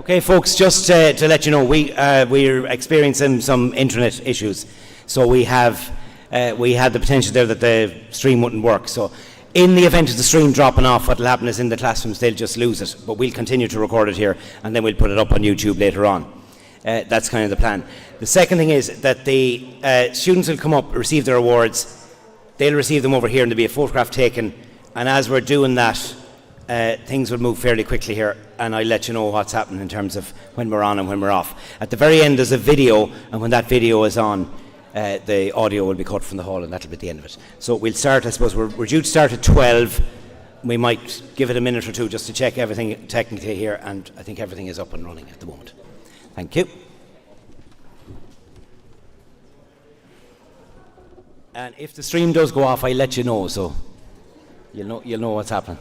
Okay, folks, just to let you know, we're experiencing some internet issues. So we had the potential there that the stream wouldn't work. So in the event of the stream dropping off, what will happen is in the classrooms they'll just lose it. But we'll continue to record it here, and then we'll put it up on YouTube later on. That's kind of the plan. The second thing is that the students will come up, receive their awards. They'll receive them over here, and there'll be a photograph taken. And as we're doing that, things will move fairly quickly here, and I'll let you know what's happening in terms of when we're on and when we're off. At the very end there's a video, and when that video is on, the audio will be cut from the hall, and that'll be the end of it. So we'll start, I suppose, we're due to start at 12. We might give it a minute or two just to check everything technically here, and I think everything is up and running at the moment. Thank you. And if the stream does go off, I'll let you know, so you'll know what's happening.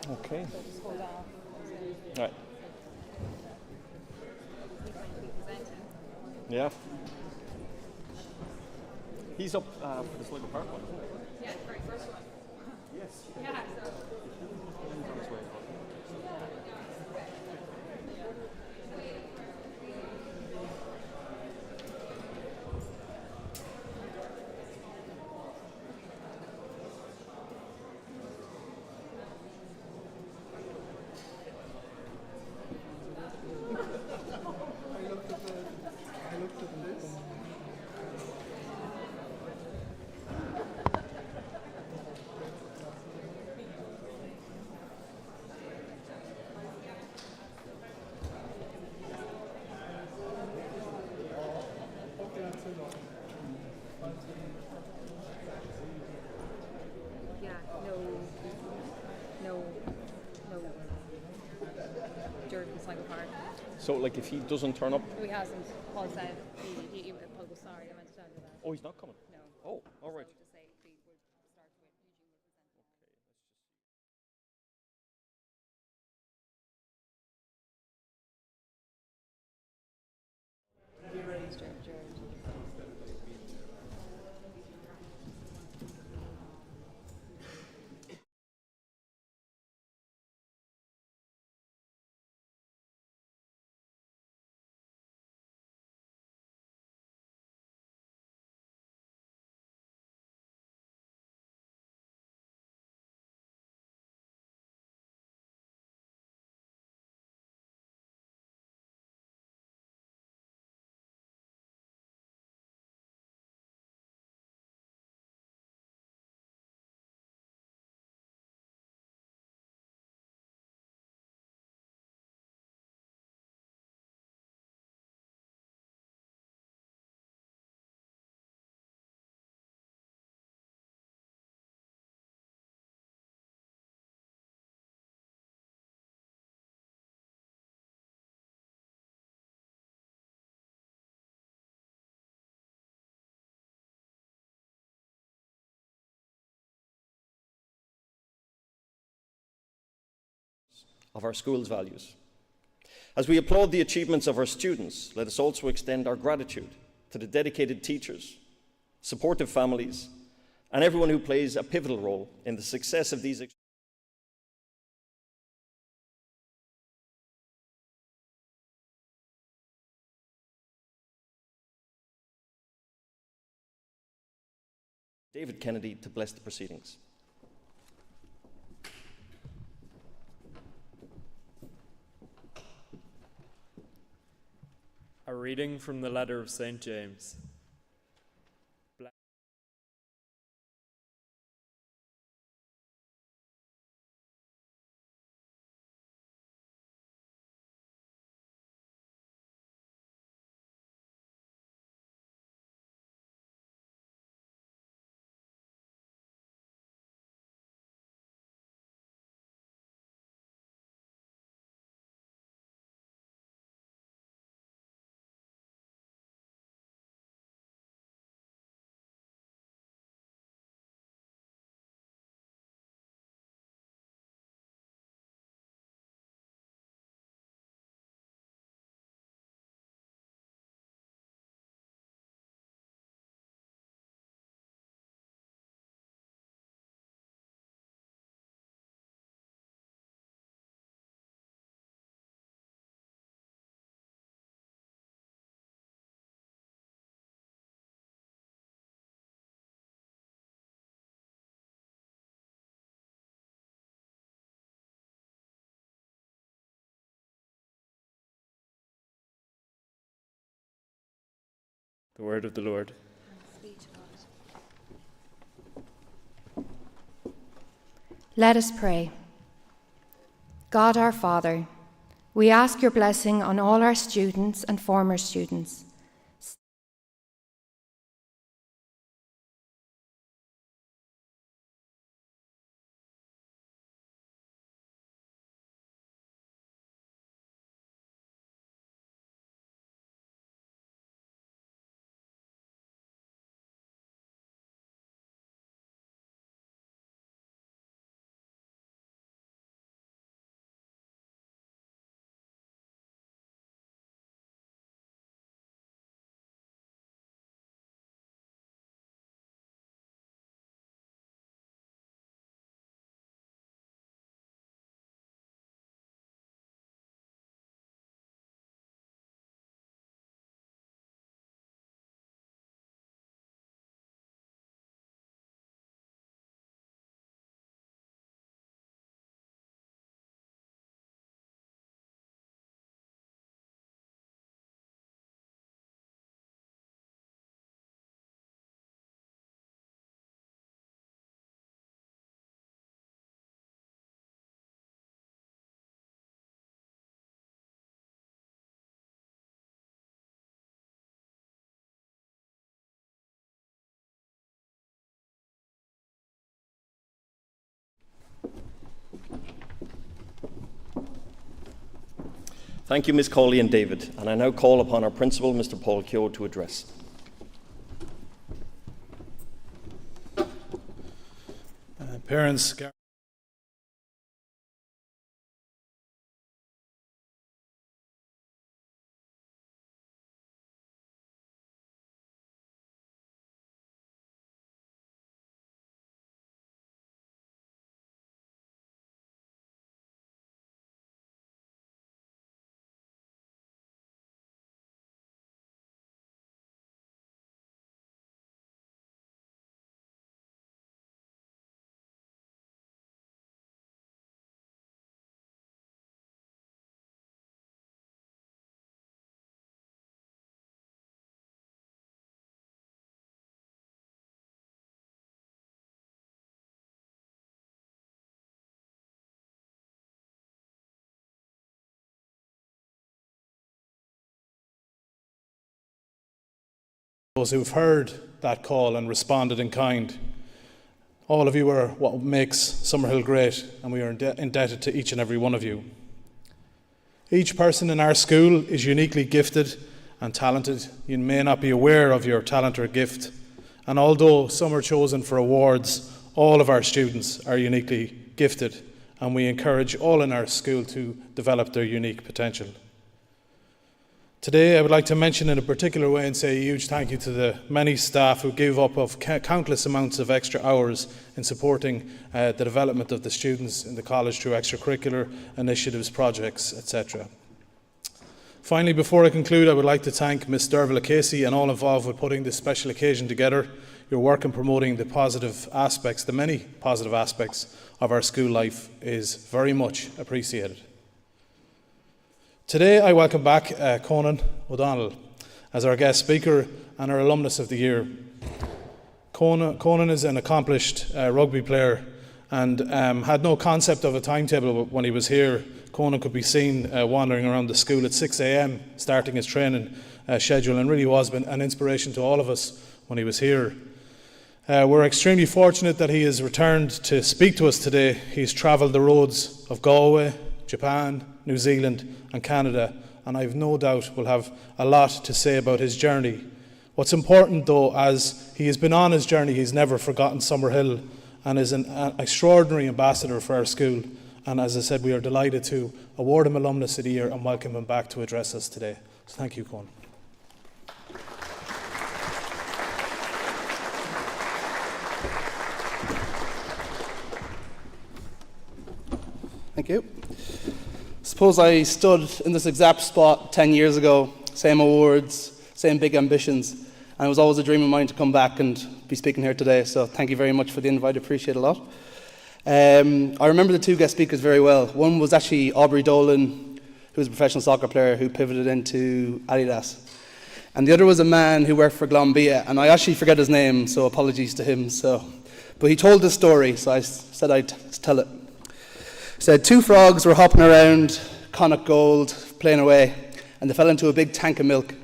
Okay. Right. Yeah. He's up for the Sligo Park one, isn't he? Yeah, the very first one. Yes. Yeah, so. He's on his way. Yeah, no during Sligo Park. So, like, if he doesn't turn up, No, he hasn't. Paul said Paul was sorry. I meant to tell you that. oh, he's not coming. No. Oh, all right. So to say, of our school's values. As we applaud the achievements of our students, let us also extend our gratitude to the dedicated teachers, supportive families, and everyone who plays a pivotal role in the success of these. David Kennedy to bless the proceedings. A reading from the letter of St. James. The word of the Lord. Let us pray. God our Father, we ask your blessing on all our students and former students. Thank you, Ms. Cawley and David, and I now call upon our principal, Mr. Paul Keogh, to address. Parents, those who've heard that call and responded in kind, all of you are what makes Summerhill great, and we are indebted to each and every one of you. Each person in our school is uniquely gifted and talented. You may not be aware of your talent or gift, and although some are chosen for awards, all of our students are uniquely gifted and we encourage all in our school to develop their unique potential. Today I would like to mention in a particular way and say a huge thank you to the many staff who gave up of countless amounts of extra hours in supporting the development of the students in the college through extracurricular initiatives, projects, etc. Finally, before I conclude, I would like to thank Ms Derville Casey and all involved with putting this special occasion together. Your work in promoting the positive aspects, the many positive aspects of our school life is very much appreciated. Today I welcome back Conan O'Donnell as our guest speaker and our alumnus of the year. Conan is an accomplished rugby player and had no concept of a timetable when he was here. Conan could be seen wandering around the school at 6 a.m, starting his training schedule, and really was an inspiration to all of us when he was here. We're extremely fortunate that he has returned to speak to us today. He's travelled the roads of Galway, Japan, New Zealand and Canada, and I've no doubt will have a lot to say about his journey. What's important though, as he has been on his journey, he's never forgotten Summerhill and is an extraordinary ambassador for our school. And as I said, we are delighted to award him Alumnus of the Year and welcome him back to address us today. So thank you, Conan. Thank you. Suppose I stood in this exact spot 10 years ago, same awards, same big ambitions, and it was always a dream of mine to come back and be speaking here today, so thank you very much for the invite, I appreciate it a lot. I remember the two guest speakers very well. One was actually Aubrey Dolan, who was a professional soccer player who pivoted into Adidas. And the other was a man who worked for Glanbia, and I actually forget his name, so apologies to him. But he told this story, so I said I'd tell it. He said, two frogs were hopping around Connacht Gold, playing away, and they fell into a big tank of milk,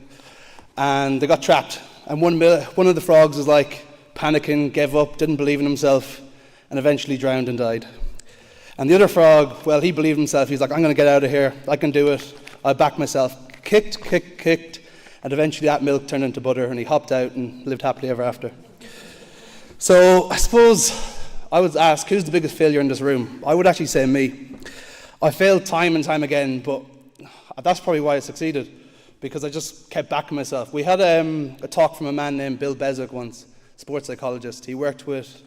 and they got trapped. And one of the frogs was like panicking, gave up, didn't believe in himself, and eventually drowned and died. And the other frog, well, he believed himself. He's like, I'm going to get out of here. I can do it. I'll back myself. Kicked, and eventually that milk turned into butter, and he hopped out and lived happily ever after. So I suppose I was asked, who's the biggest failure in this room? I would actually say me. I failed time and time again, but that's probably why I succeeded, because I just kept backing myself. We had a talk from a man named Bill Beswick once, sports psychologist. He worked with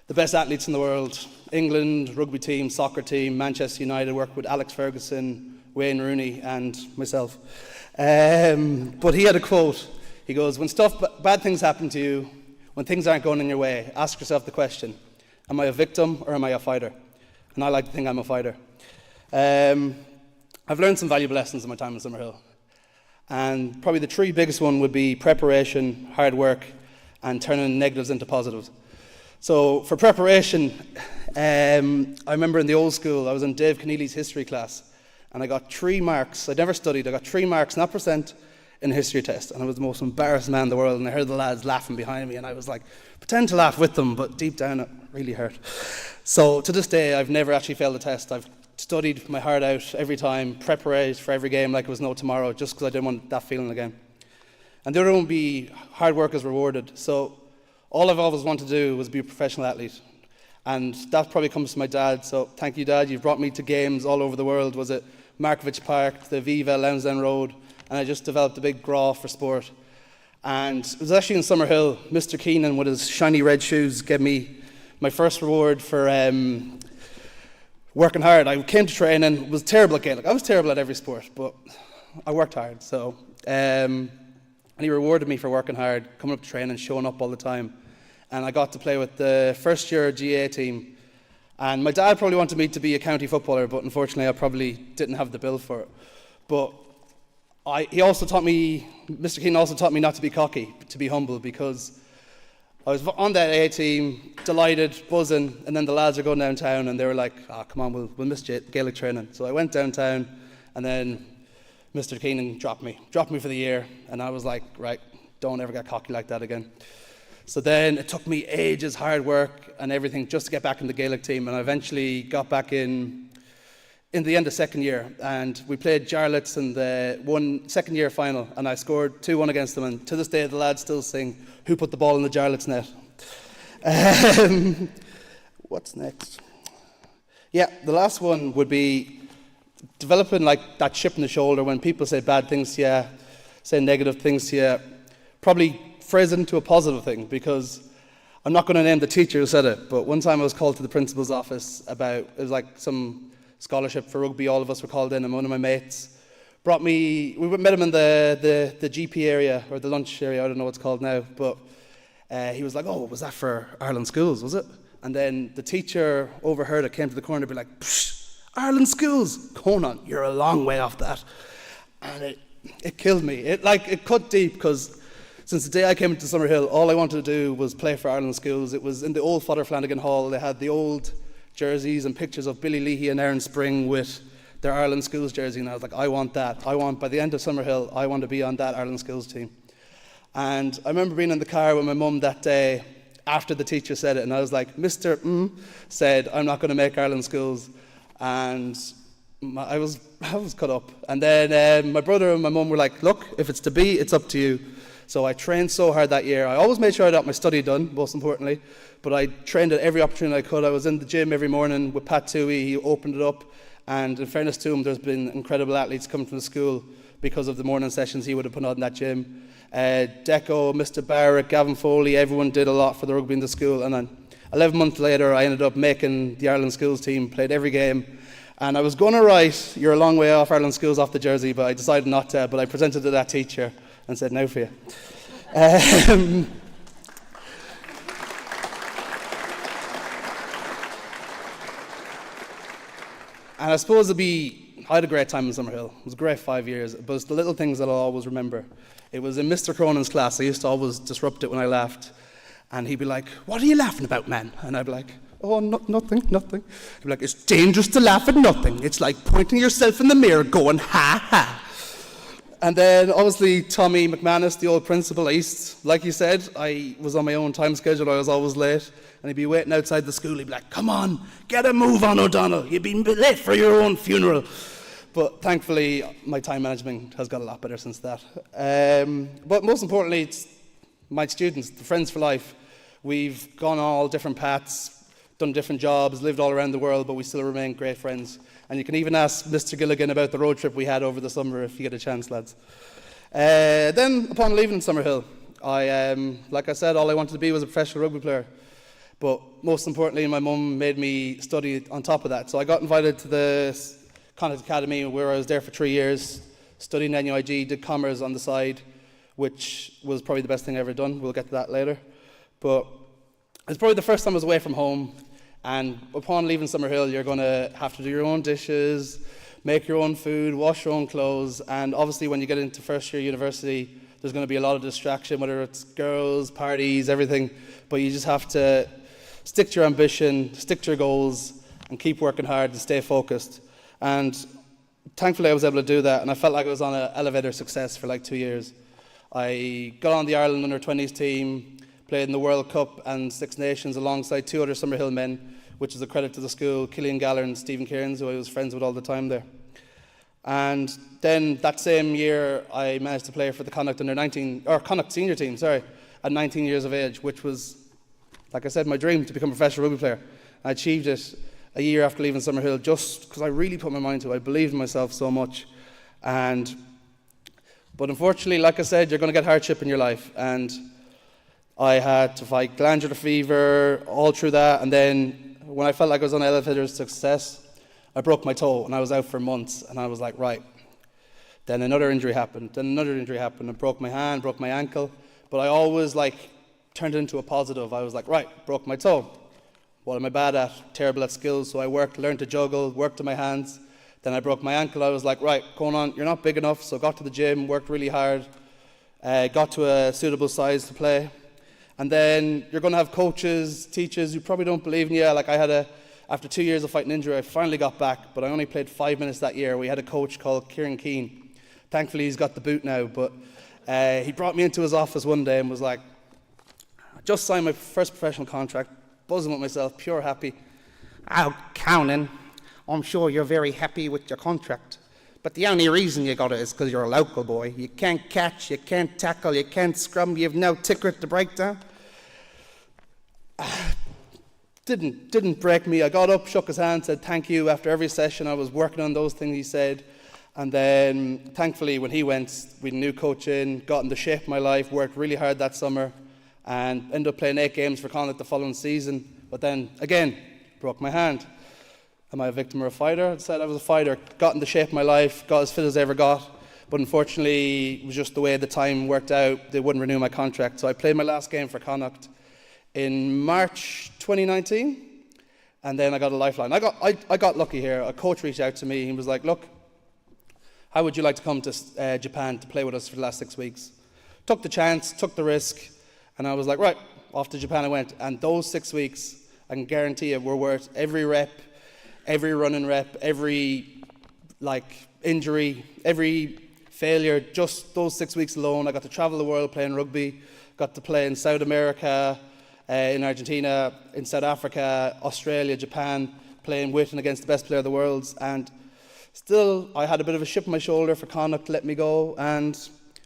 the best athletes in the world, England, rugby team, soccer team, Manchester United, worked with Alex Ferguson, Wayne Rooney and myself. But he had a quote. He goes, when bad things happen to you, when things aren't going in your way, ask yourself the question, am I a victim or am I a fighter? And I like to think I'm a fighter. I've learned some valuable lessons in my time in Summerhill. And probably the three biggest one would be preparation, hard work, and turning negatives into positives. So for preparation, I remember in the old school, I was in Dave Keneally's history class, and I got 3 marks. I'd never studied. I got 3 marks, not percent, in a history test, and I was the most embarrassed man in the world, and I heard the lads laughing behind me, and I was like, pretend to laugh with them, but deep down it really hurt. So to this day, I've never actually failed a test. I've studied my heart out every time, prepared for every game like it was no tomorrow, just because I didn't want that feeling again. And the other one would be hard work is rewarded. So all I've always wanted to do was be a professional athlete. And that probably comes from my dad. So thank you, Dad. You've brought me to games all over the world. Was it Markovich Park, the Viva, Lansdowne Road? And I just developed a big graw for sport. And it was actually in Summerhill. Mr. Keenan, with his shiny red shoes, gave me my first reward for working hard. I came to training, was terrible at Gaelic. I was terrible at every sport, but I worked hard. So, and he rewarded me for working hard, coming up to training, showing up all the time. And I got to play with the first year GA team. And my dad probably wanted me to be a county footballer, but unfortunately I probably didn't have the build for it. But he also taught me, Mr. Keenan also taught me not to be cocky, to be humble, because I was on that A team, delighted, buzzing, and then the lads are going downtown and they were like, come on, we'll miss Gaelic training. So I went downtown and then Mr. Keenan dropped me for the year, and I was like, right, don't ever get cocky like that again. So then it took me ages, hard work and everything just to get back in the Gaelic team, and I eventually got back in the end of second year, and we played Jarlath's in the second year final, and I scored 2-1 against them, and to this day the lads still sing, who put the ball in the Jarlath's net? What's next? Yeah, the last one would be developing like that chip in the shoulder when people say bad things to you, say negative things to you, probably phrase it into a positive thing, because I'm not going to name the teacher who said it, but one time I was called to the principal's office about, it was like some scholarship for rugby, all of us were called in, and one of my mates brought me, we met him in the GP area, or the lunch area, I don't know what it's called now, but he was like, oh, was that for Ireland Schools, was it? And then the teacher overheard it, came to the corner, be like, psh, Ireland Schools, Conan, you're a long way off that. And it killed me. It cut deep, because since the day I came into Summerhill, all I wanted to do was play for Ireland Schools. It was in the old Father Flanagan Hall. They had the old jerseys and pictures of Billy Leahy and Aaron Spring with their Ireland Schools jersey, and I was like, I want that. By the end of Summerhill, I want to be on that Ireland Schools team. And I remember being in the car with my mum that day after the teacher said it, and I was like, Mr. Said, I'm not going to make Ireland Schools. And I was cut up. And then my brother and my mum were like, look, if it's to be, it's up to you. So I trained so hard that year. I always made sure I got my study done, most importantly, but I trained at every opportunity I could. I was in the gym every morning with Pat Toohey. He opened it up, and in fairness to him, there's been incredible athletes coming from the school because of the morning sessions he would have put on in that gym. Deco, Mr. Barrett, Gavin Foley, everyone did a lot for the rugby in the school, and then 11 months later I ended up making the Ireland Schools team, played every game, and I was going to write, you're a long way off Ireland Schools off the jersey, but I decided not to, but I presented it to that teacher and said, now for you. And I suppose I had a great time in Summerhill. It was a great 5 years, but it's the little things that I'll always remember. It was in Mr. Cronin's class. I used to always disrupt it when I laughed. And he'd be like, what are you laughing about, man? And I'd be like, oh, nothing. He'd be like, it's dangerous to laugh at nothing. It's like pointing yourself in the mirror going, ha, ha. And then, obviously, Tommy McManus, the old principal, like you said, I was on my own time schedule. I was always late. And he'd be waiting outside the school. He'd be like, come on, get a move on, O'Donnell. You've been late for your own funeral. But thankfully, my time management has got a lot better since that. But most importantly, it's my students, the friends for life. We've gone all different paths, done different jobs, lived all around the world, but we still remain great friends. And you can even ask Mr. Gilligan about the road trip we had over the summer if you get a chance, lads. Then, upon leaving Summerhill, like I said, all I wanted to be was a professional rugby player. But most importantly, my mum made me study on top of that. So I got invited to the Connacht Academy, where I was there for 3 years, studying NUIG, did commerce on the side, which was probably the best thing I ever done. We'll get to that later. But it's probably the first time I was away from home, and upon leaving Summerhill, you're going to have to do your own dishes, make your own food, wash your own clothes, and obviously when you get into first year university, there's going to be a lot of distraction, whether it's girls, parties, everything, but you just have to stick to your ambition, stick to your goals, and keep working hard and stay focused. And thankfully I was able to do that, and I felt like I was on an elevator success for like 2 years. I got on the Ireland under-20s team, played in the World Cup and Six Nations alongside 2 other Summerhill men, which is a credit to the school, Killian Galler and Stephen Cairns, who I was friends with all the time there. And then that same year I managed to play for the Connacht Connacht senior team, at 19 years of age, which was, like I said, my dream to become a professional rugby player. I achieved it a year after leaving Summerhill, just because I really put my mind to it. I believed in myself so much. But unfortunately, like I said, you're going to get hardship in your life. And I had to fight glandular fever all through that. And then when I felt like I was on elevator success, I broke my toe and I was out for months. And I was like, right. Then another injury happened. I broke my hand, broke my ankle. But I always turned it into a positive. I was like, right, broke my toe. What am I bad at? Terrible at skills. So I learned to juggle, worked on my hands. Then I broke my ankle. I was like, right, Conan, you're not big enough. So got to the gym, worked really hard, got to a suitable size to play. And then you're going to have coaches, teachers who probably don't believe in you. After 2 years of fighting injury, I finally got back, but I only played 5 minutes that year. We had a coach called Kieran Keane. Thankfully, he's got the boot now, but he brought me into his office one day and was like, I just signed my first professional contract, buzzing with myself, pure happy. Oh, Conan, I'm sure you're very happy with your contract. But the only reason you got it is because you're a local boy. You can't catch, you can't tackle, you can't scrum, you have no ticket to break down. didn't break me. I got up, shook his hand, said thank you. After every session, I was working on those things he said. And then, thankfully, when he went, we had a new coach in, got into shape of my life, worked really hard that summer, and ended up playing 8 games for Connacht the following season. But then, again, broke my hand. Am I a victim or a fighter? I said I was a fighter. Got into shape of my life, got as fit as I ever got. But unfortunately, it was just the way the time worked out. They wouldn't renew my contract. So I played my last game for Connacht in March 2019. And then I got a lifeline. I got lucky here. A coach reached out to me. He was like, look, how would you like to come to Japan to play with us for the last 6 weeks? Took the chance, took the risk. And I was like, right, off to Japan I went. And those 6 weeks, I can guarantee you, were worth every rep, every running rep, every injury, every failure. Just those 6 weeks alone, I got to travel the world playing rugby, got to play in South America, in Argentina, in South Africa, Australia, Japan, playing with and against the best player of the world. And still, I had a bit of a chip on my shoulder for Connacht to let me go, and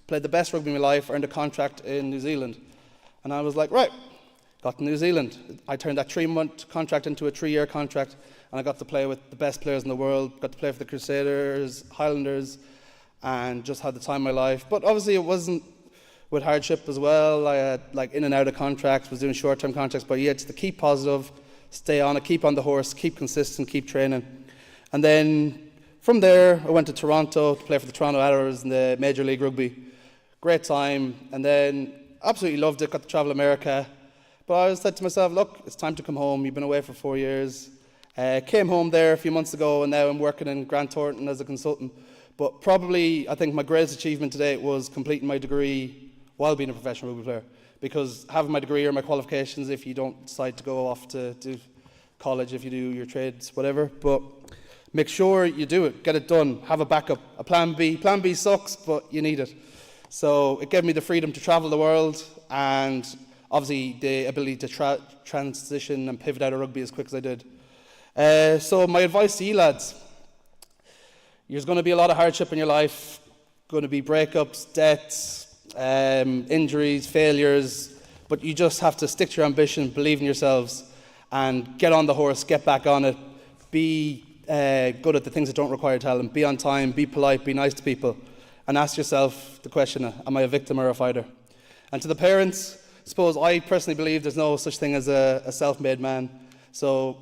played the best rugby of my life, earned a contract in New Zealand. And I was like, right, got to New Zealand. I turned that 3-month contract into a 3-year contract, and I got to play with the best players in the world, got to play for the Crusaders, Highlanders, and just had the time of my life. But obviously it wasn't with hardship as well. I had in and out of contracts, was doing short-term contracts, but yeah, just to keep positive, stay on it, keep on the horse, keep consistent, keep training. And then from there, I went to Toronto to play for the Toronto Arrows in the Major League Rugby. Great time, and then absolutely loved it, got to travel America. But I said to myself, look, it's time to come home. You've been away for 4 years. Came home there a few months ago, and now I'm working in Grant Thornton as a consultant. But probably, I think my greatest achievement to date was completing my degree while being a professional rugby player. Because having my degree or my qualifications, if you don't decide to go off to do college, if you do your trades, whatever. But make sure you do it, get it done, have a backup, a plan B. Plan B sucks, but you need it. So it gave me the freedom to travel the world, and obviously the ability to transition and pivot out of rugby as quick as I did. So my advice to you lads, there's going to be a lot of hardship in your life, going to be breakups, debts, injuries, failures, but you just have to stick to your ambition, believe in yourselves, and get on the horse, get back on it, be good at the things that don't require talent, be on time, be polite, be nice to people, and ask yourself the question, am I a victim or a fighter? And to the parents, I suppose I personally believe there's no such thing as a self-made man. So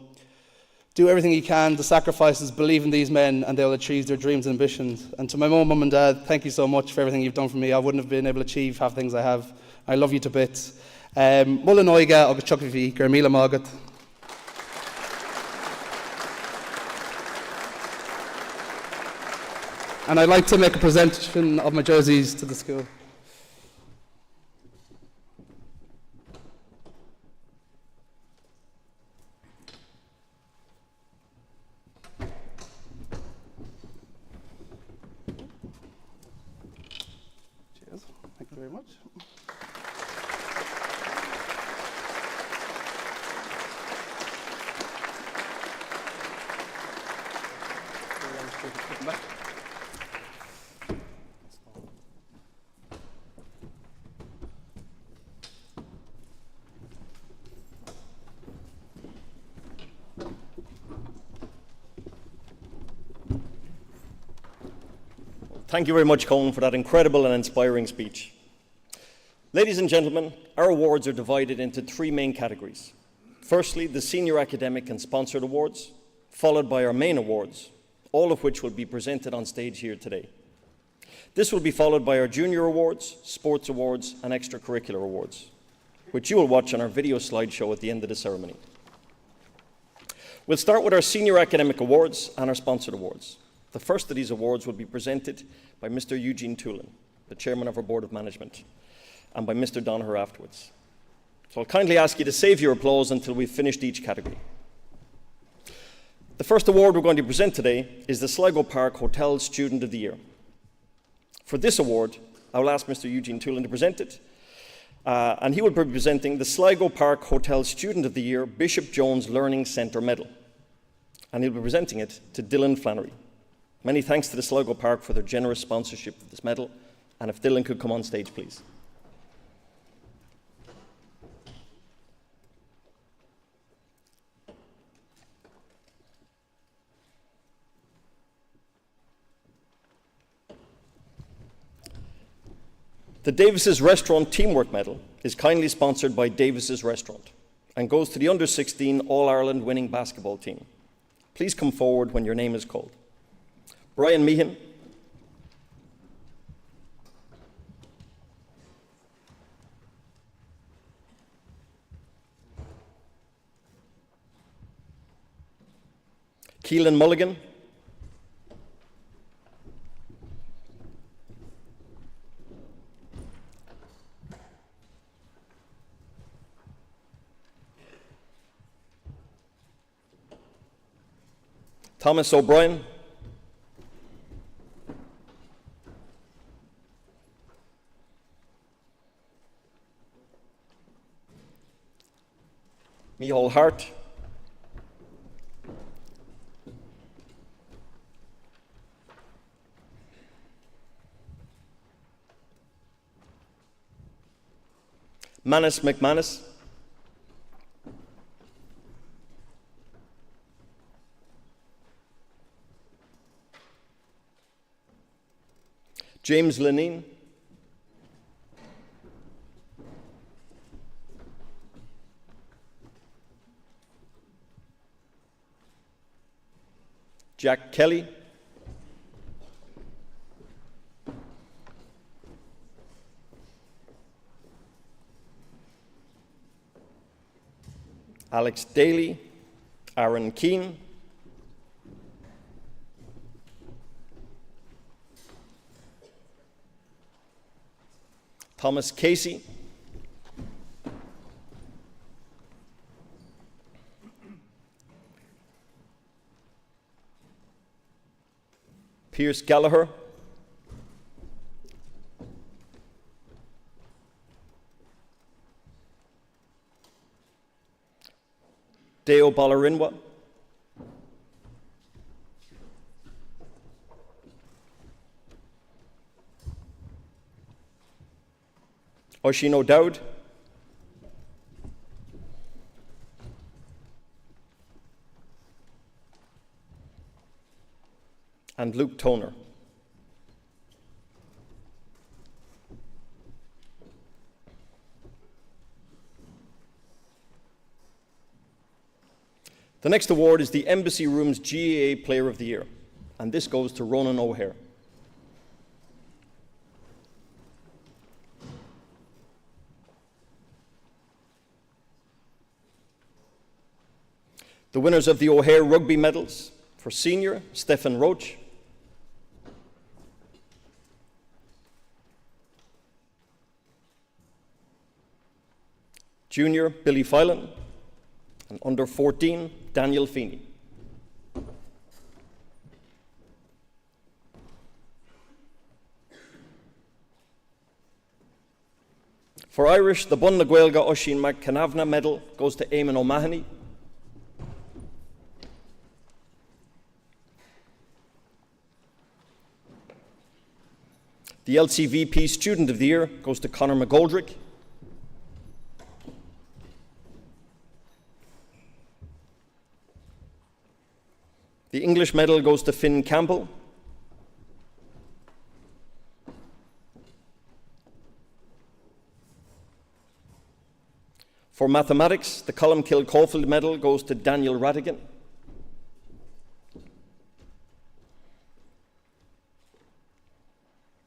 do everything you can, the sacrifices, believe in these men, and they'll achieve their dreams and ambitions. And to my mum and dad, thank you so much for everything you've done for me. I wouldn't have been able to achieve half the things I have. I love you to bits. Mulla noiga agus chuckfi gur míle mágad. And I'd like to make a presentation of my jerseys to the school. Cheers. Thank you very much. Thank you very much, Colin, for that incredible and inspiring speech. Ladies and gentlemen, our awards are divided into 3 main categories. Firstly, the Senior Academic and Sponsored Awards, followed by our main awards, all of which will be presented on stage here today. This will be followed by our Junior Awards, Sports Awards, and Extracurricular Awards, which you will watch on our video slideshow at the end of the ceremony. We'll start with our Senior Academic Awards and our Sponsored Awards. The first of these awards will be presented by Mr. Eugene Toolan, the Chairman of our Board of Management, and by Mr. Donaher afterwards. So I'll kindly ask you to save your applause until we've finished each category. The first award we're going to present today is the Sligo Park Hotel Student of the Year. For this award, I will ask Mr. Eugene Toolan to present it, and he will be presenting the Sligo Park Hotel Student of the Year Bishop Jones Learning Centre Medal, and he'll be presenting it to Dylan Flannery. Many thanks to the Sligo Park for their generous sponsorship of this medal, and if Dylan could come on stage, please. The Davis's Restaurant Teamwork Medal is kindly sponsored by Davis's Restaurant and goes to the under-16 All-Ireland winning basketball team. Please come forward when your name is called. Brian Meehan, Keelan Mulligan, Thomas O'Brien, Micheál Hart, Manus McManus, James Lenine, Jack Kelly, Alex Daly, Aaron Keane, Thomas Casey, Pierce Gallagher, Deo Balarinwa, Oisin O'Dowd, and Luke Toner. The next award is the Embassy Room's GAA Player of the Year, and this goes to Ronan O'Hare. The winners of the O'Hare Rugby Medals for Senior, Stephen Roach. Junior, Billy Phelan. And under 14, Daniel Feeney. For Irish, the Bun na Gaeilge Oisin McCanavna Medal goes to Eamon O'Mahony. The LCVP Student of the Year goes to Conor McGoldrick. The English medal goes to Finn Campbell. For mathematics, the Columkill Caulfield medal goes to Daniel Radigan.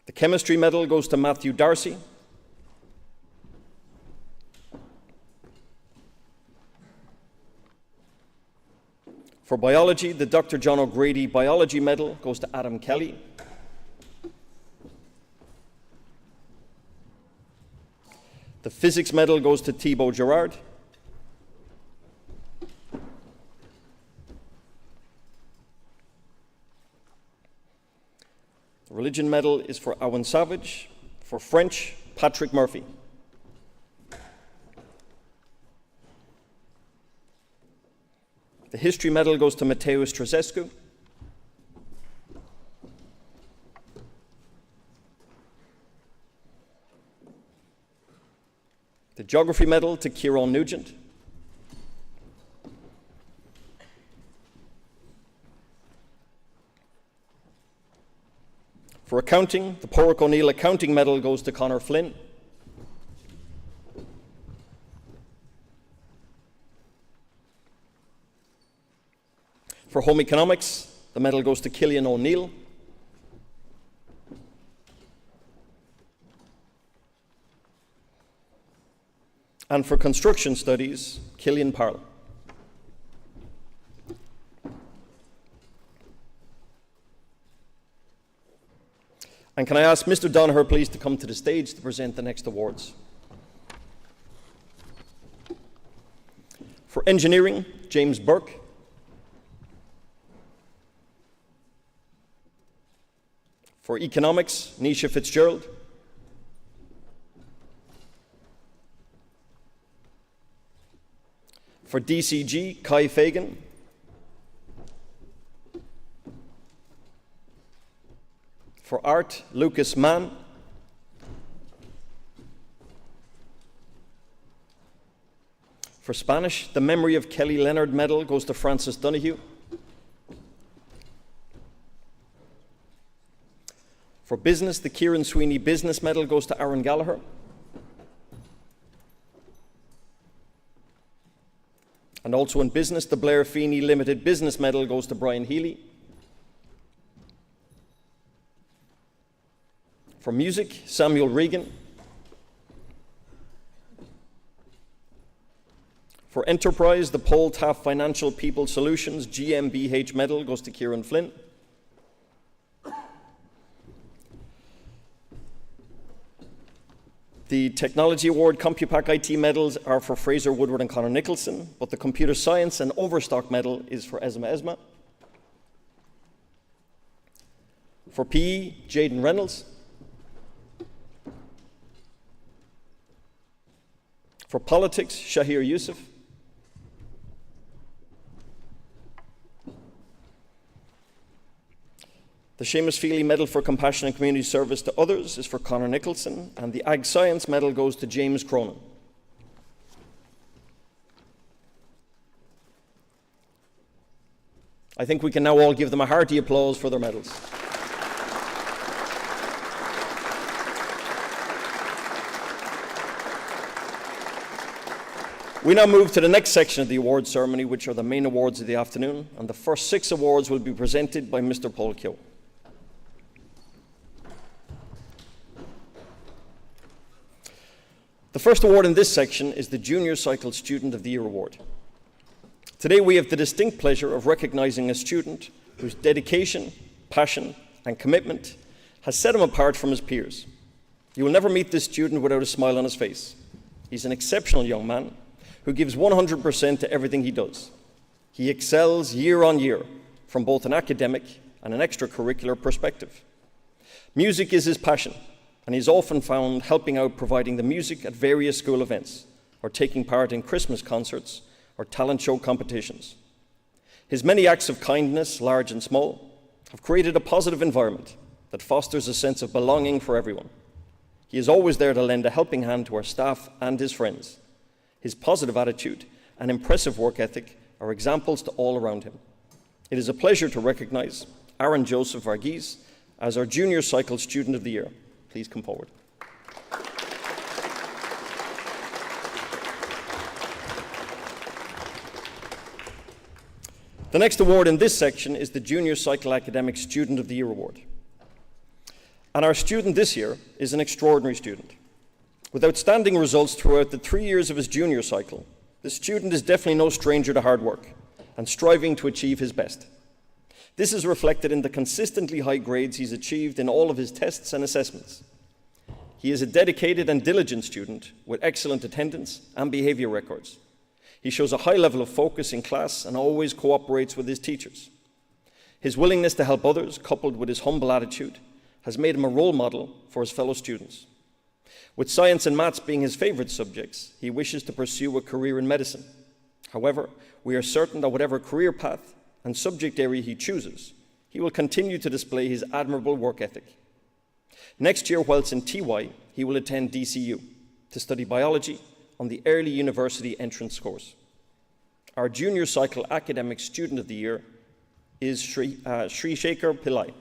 The chemistry medal goes to Matthew Darcy. For biology, the Dr. John O'Grady Biology Medal goes to Adam Kelly. The physics medal goes to Thibaut Gerard. The religion medal is for Owen Savage. For French, Patrick Murphy. The history medal goes to Mateusz Trzescu. The geography medal to Kieran Nugent. For For accounting, the Porrick O'Neill Accounting Medal goes to Conor Flynn. For home economics, the medal goes to Killian O'Neill. And for construction studies, Killian Parle. And can I ask Mr. Donaher, please, to come to the stage to present the next awards. For engineering, James Burke. For economics, Nisha Fitzgerald. For DCG, Kai Fagan. For art, Lucas Mann. For Spanish, the Memory of Kelly Leonard Medal goes to Francis Donoghue. For business, the Kieran Sweeney Business Medal goes to Aaron Gallagher. And also in business, the Blair Feeney Limited Business Medal goes to Brian Healy. For music, Samuel Regan. For enterprise, the Paul Taft Financial People Solutions GmbH Medal goes to Kieran Flynn. The Technology Award CompuPack IT medals are for Fraser Woodward and Conor Nicholson, but the Computer Science and Overstock medal is for Esma. For PE, Jaden Reynolds. For politics, Shahir Yusuf. The Seamus Feely Medal for Compassion and Community Service to Others is for Conor Nicholson, and the Ag Science Medal goes to James Cronin. I think we can now all give them a hearty applause for their medals. We now move to the next section of the awards ceremony, which are the main awards of the afternoon, and the first 6 awards will be presented by Mr. Paul Keogh. The first award in this section is the Junior Cycle Student of the Year Award. Today we have the distinct pleasure of recognizing a student whose dedication, passion, and commitment has set him apart from his peers. You will never meet this student without a smile on his face. He's an exceptional young man who gives 100% to everything he does. He excels year on year from both an academic and an extracurricular perspective. Music is his passion, and he's often found helping out providing the music at various school events, or taking part in Christmas concerts or talent show competitions. His many acts of kindness, large and small, have created a positive environment that fosters a sense of belonging for everyone. He is always there to lend a helping hand to our staff and his friends. His positive attitude and impressive work ethic are examples to all around him. It is a pleasure to recognize Aaron Joseph Varghese as our Junior Cycle Student of the Year. Please come forward. The next award in this section is the Junior Cycle Academic Student of the Year Award. And our student this year is an extraordinary student. With outstanding results throughout the 3 years of his junior cycle, the student is definitely no stranger to hard work and striving to achieve his best. This is reflected in the consistently high grades he's achieved in all of his tests and assessments. He is a dedicated and diligent student with excellent attendance and behaviour records. He shows a high level of focus in class and always cooperates with his teachers. His willingness to help others, coupled with his humble attitude, has made him a role model for his fellow students. With science and maths being his favourite subjects, he wishes to pursue a career in medicine. However, we are certain that whatever career path and subject area he chooses, he will continue to display his admirable work ethic. Next year, whilst in TY, he will attend DCU to study biology on the early university entrance course. Our Junior Cycle Academic Student of the Year is Sri Shekhar Pillai.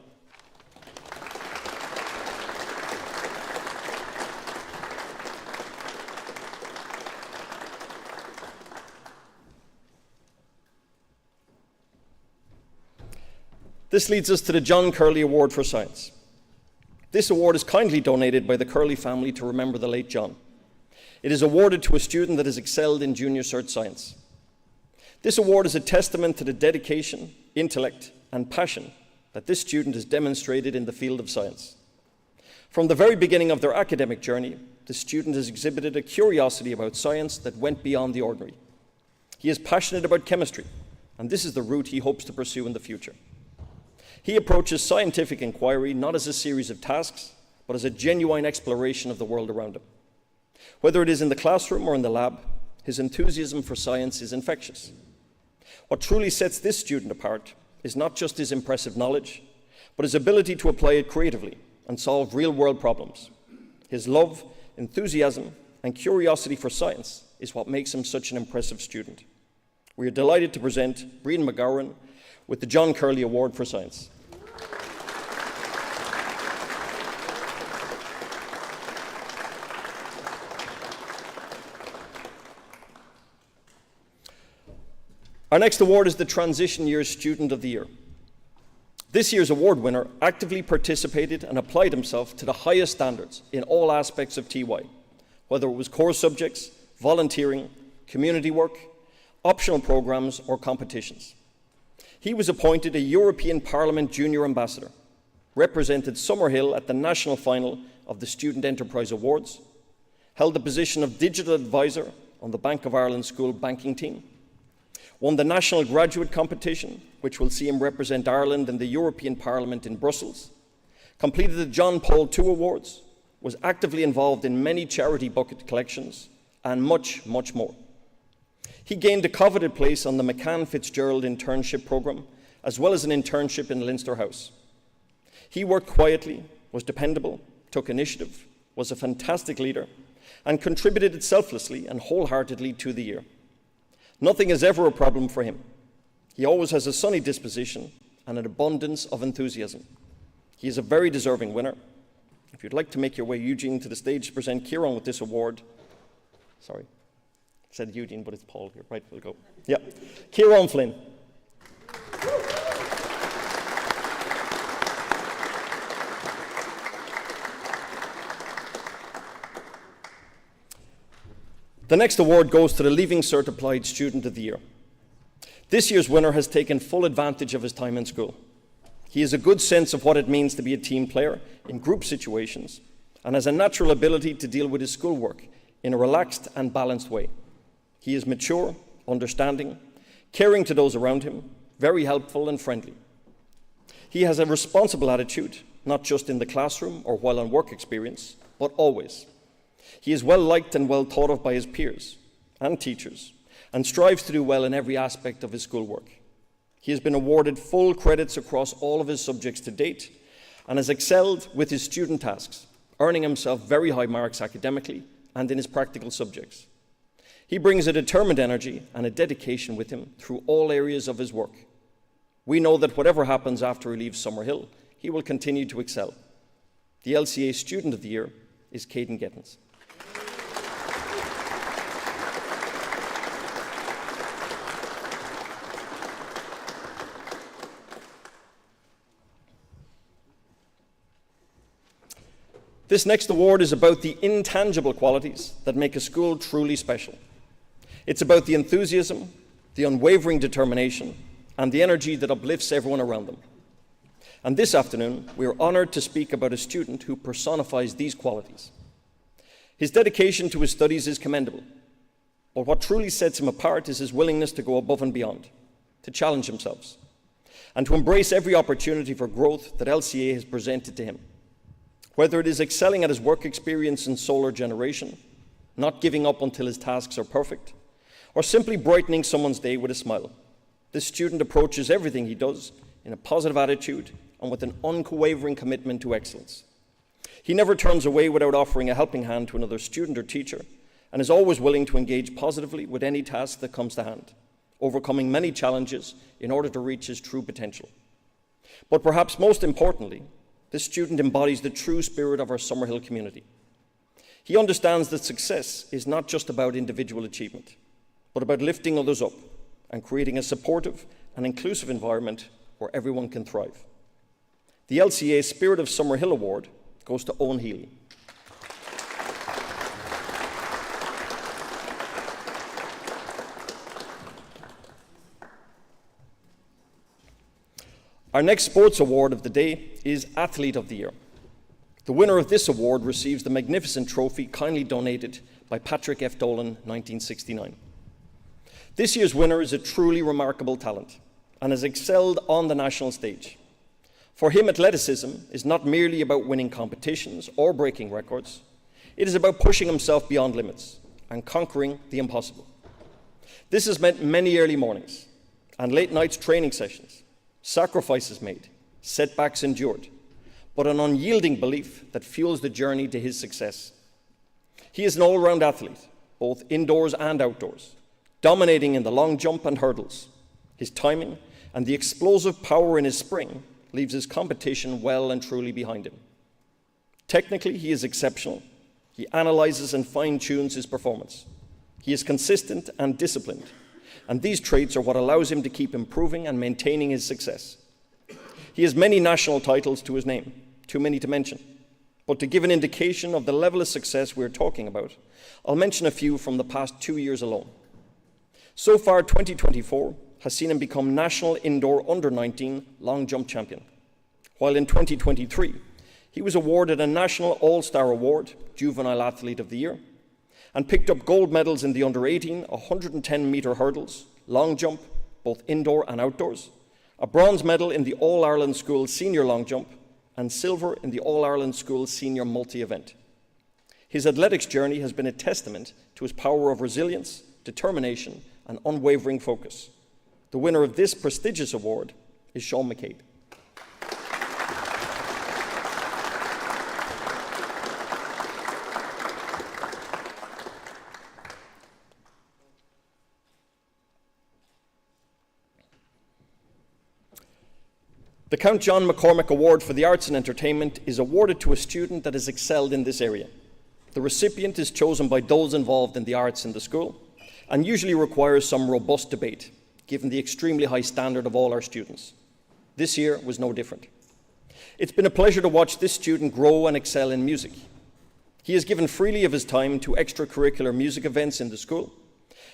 This leads us to the John Curley Award for Science. This award is kindly donated by the Curley family to remember the late John. It is awarded to a student that has excelled in junior cert science. This award is a testament to the dedication, intellect, and passion that this student has demonstrated in the field of science. From the very beginning of their academic journey, the student has exhibited a curiosity about science that went beyond the ordinary. He is passionate about chemistry, and this is the route he hopes to pursue in the future. He approaches scientific inquiry not as a series of tasks, but as a genuine exploration of the world around him. Whether it is in the classroom or in the lab, his enthusiasm for science is infectious. What truly sets this student apart is not just his impressive knowledge, but his ability to apply it creatively and solve real-world problems. His love, enthusiasm, and curiosity for science is what makes him such an impressive student. We are delighted to present Brian McGowan with the John Curley Award for Science. Our next award is the Transition Year Student of the Year. This year's award winner actively participated and applied himself to the highest standards in all aspects of TY, whether it was core subjects, volunteering, community work, optional programs, or competitions. He was appointed a European Parliament Junior Ambassador, represented Summerhill at the national final of the Student Enterprise Awards, held the position of Digital Advisor on the Bank of Ireland School Banking Team, won the National Graduate Competition, which will see him represent Ireland in the European Parliament in Brussels, completed the John Paul II Awards, was actively involved in many charity bucket collections, and much, much more. He gained a coveted place on the McCann Fitzgerald internship programme, as well as an internship in Leinster House. He worked quietly, was dependable, took initiative, was a fantastic leader, and contributed selflessly and wholeheartedly to the year. Nothing is ever a problem for him. He always has a sunny disposition and an abundance of enthusiasm. He is a very deserving winner. If you'd like to make your way, Eugene, to the stage to present Kieran with this award. Sorry, I said Eugene, but it's Paul here. Right, we'll go. Yeah, Kieran Flynn. The next award goes to the Leaving Cert Applied Student of the Year. This year's winner has taken full advantage of his time in school. He has a good sense of what it means to be a team player in group situations and has a natural ability to deal with his schoolwork in a relaxed and balanced way. He is mature, understanding, caring to those around him, very helpful and friendly. He has a responsible attitude, not just in the classroom or while on work experience, but always. He is well liked and well thought of by his peers and teachers and strives to do well in every aspect of his schoolwork. He has been awarded full credits across all of his subjects to date and has excelled with his student tasks, earning himself very high marks academically and in his practical subjects. He brings a determined energy and a dedication with him through all areas of his work. We know that whatever happens after he leaves Summerhill, he will continue to excel. The LCA Student of the Year is Caden Gettins. This next award is about the intangible qualities that make a school truly special. It's about the enthusiasm, the unwavering determination, and the energy that uplifts everyone around them. And this afternoon, we are honoured to speak about a student who personifies these qualities. His dedication to his studies is commendable, but what truly sets him apart is his willingness to go above and beyond, to challenge himself, and to embrace every opportunity for growth that LCA has presented to him. Whether it is excelling at his work experience in solar generation, not giving up until his tasks are perfect, or simply brightening someone's day with a smile, this student approaches everything he does in a positive attitude and with an unwavering commitment to excellence. He never turns away without offering a helping hand to another student or teacher, and is always willing to engage positively with any task that comes to hand, overcoming many challenges in order to reach his true potential. But perhaps most importantly, this student embodies the true spirit of our Summerhill community. He understands that success is not just about individual achievement, but about lifting others up and creating a supportive and inclusive environment where everyone can thrive. The LCA Spirit of Summerhill Award goes to Owen Healy. Our next sports award of the day is Athlete of the Year. The winner of this award receives the magnificent trophy kindly donated by Patrick F. Dolan, 1969. This year's winner is a truly remarkable talent and has excelled on the national stage. For him, athleticism is not merely about winning competitions or breaking records. It is about pushing himself beyond limits and conquering the impossible. This has meant many early mornings and late nights training sessions, sacrifices made, setbacks endured, but an unyielding belief that fuels the journey to his success. He is an all-round athlete, both indoors and outdoors, dominating in the long jump and hurdles. His timing and the explosive power in his spring leaves his competition well and truly behind him. Technically, he is exceptional. He analyzes and fine-tunes his performance. He is consistent and disciplined, and these traits are what allows him to keep improving and maintaining his success. He has many national titles to his name, too many to mention. But to give an indication of the level of success we're talking about, I'll mention a few from the past 2 years alone. So far, 2024 has seen him become National Indoor Under-19 Long Jump Champion, while in 2023, he was awarded a National All-Star Award, Juvenile Athlete of the Year, and picked up gold medals in the Under-18 110-metre hurdles, long jump, both indoor and outdoors, a bronze medal in the All-Ireland School Senior Long Jump, and silver in the All-Ireland School Senior Multi-Event. His athletics journey has been a testament to his power of resilience, determination, and unwavering focus. The winner of this prestigious award is Sean McCabe. The Count John McCormick Award for the Arts and Entertainment is awarded to a student that has excelled in this area. The recipient is chosen by those involved in the arts in the school and usually requires some robust debate, given the extremely high standard of all our students. This year was no different. It's been a pleasure to watch this student grow and excel in music. He has given freely of his time to extracurricular music events in the school,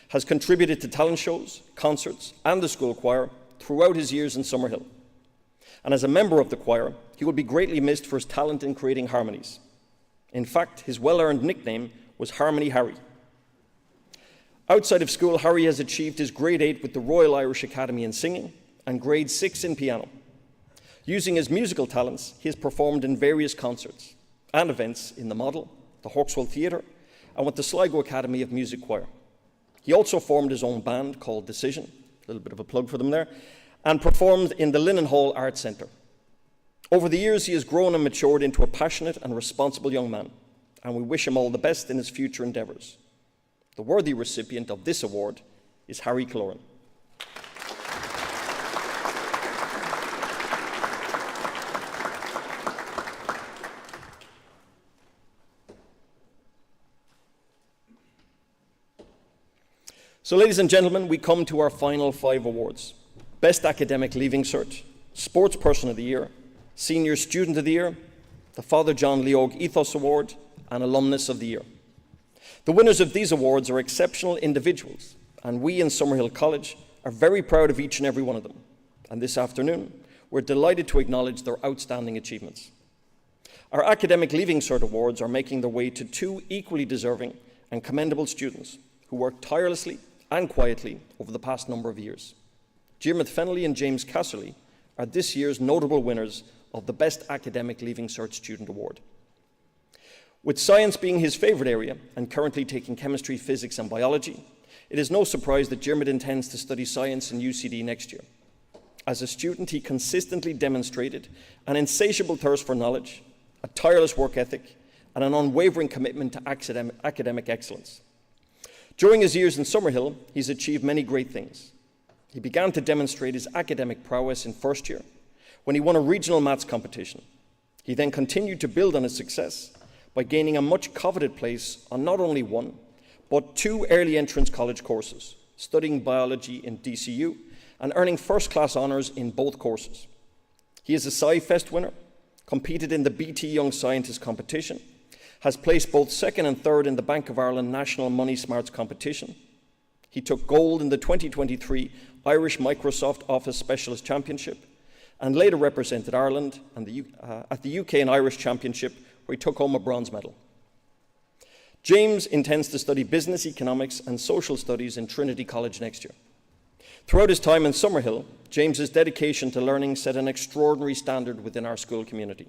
has contributed to talent shows, concerts, and the school choir throughout his years in Summerhill. And as a member of the choir, he will be greatly missed for his talent in creating harmonies. In fact, his well-earned nickname was Harmony Harry. Outside of school, Harry has achieved his grade 8 with the Royal Irish Academy in singing and grade 6 in piano. Using his musical talents, he has performed in various concerts and events in the Model, the Hawkswell Theatre, and with the Sligo Academy of Music Choir. He also formed his own band called Decision, a little bit of a plug for them there, and performed in the Linen Hall Arts Centre. Over the years, he has grown and matured into a passionate and responsible young man, and we wish him all the best in his future endeavours. The worthy recipient of this award is Harry Cloran. So, ladies and gentlemen, we come to our final 5 awards. Best Academic Leaving Cert, Sports Person of the Year, Senior Student of the Year, the Father John Leog Ethos Award, and Alumnus of the Year. The winners of these awards are exceptional individuals, and we in Summerhill College are very proud of each and every one of them. And this afternoon, we're delighted to acknowledge their outstanding achievements. Our Academic Leaving Cert Awards are making their way to 2 equally deserving and commendable students who worked tirelessly and quietly over the past number of years. Diarmuid Fennelly and James Casserly are this year's notable winners of the Best Academic Leaving Cert Student Award. With science being his favourite area and currently taking chemistry, physics and biology, it is no surprise that Diarmuid intends to study science in UCD next year. As a student, he consistently demonstrated an insatiable thirst for knowledge, a tireless work ethic, and an unwavering commitment to academic excellence. During his years in Summerhill, he's achieved many great things. He began to demonstrate his academic prowess in first year when he won a regional maths competition. He then continued to build on his success by gaining a much coveted place on not only 1, but 2 early entrance college courses, studying biology in DCU and earning first-class honours in both courses. He is a Sci-Fest winner, competed in the BT Young Scientist competition, has placed both second and third in the Bank of Ireland National Money Smarts competition. He took gold in the 2023 Irish Microsoft Office Specialist Championship and later represented Ireland and at the UK and Irish Championship, where he took home a bronze medal. James intends to study business, economics and social studies in Trinity College next year. Throughout his time in Summerhill, James's dedication to learning set an extraordinary standard within our school community.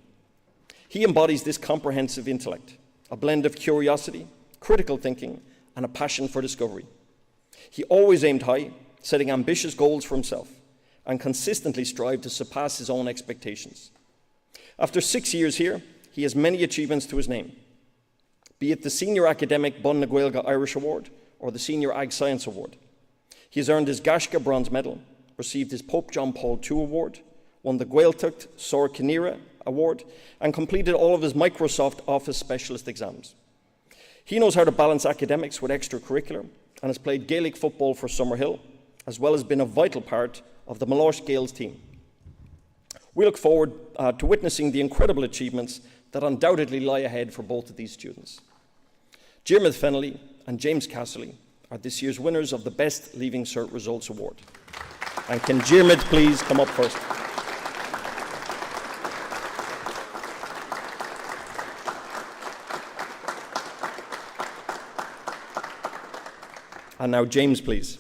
He embodies this comprehensive intellect, a blend of curiosity, critical thinking, and a passion for discovery. He always aimed high, setting ambitious goals for himself, and consistently strived to surpass his own expectations. After 6 years here, he has many achievements to his name, be it the Senior Academic Bun na Gaeilge Irish Award or the Senior Ag Science Award. He has earned his Gaisce Bronze Medal, received his Pope John Paul II Award, won the Gaeltacht Sor Kinneara Award, and completed all of his Microsoft Office Specialist exams. He knows how to balance academics with extracurricular and has played Gaelic football for Summerhill, as well as been a vital part of the Mallosh Gaels team. We look forward to witnessing the incredible achievements that undoubtedly lie ahead for both of these students. Diarmuid Fennelly and James Casserly are this year's winners of the Best Leaving Cert Results Award. And can Diarmuid please come up first? And now James, please.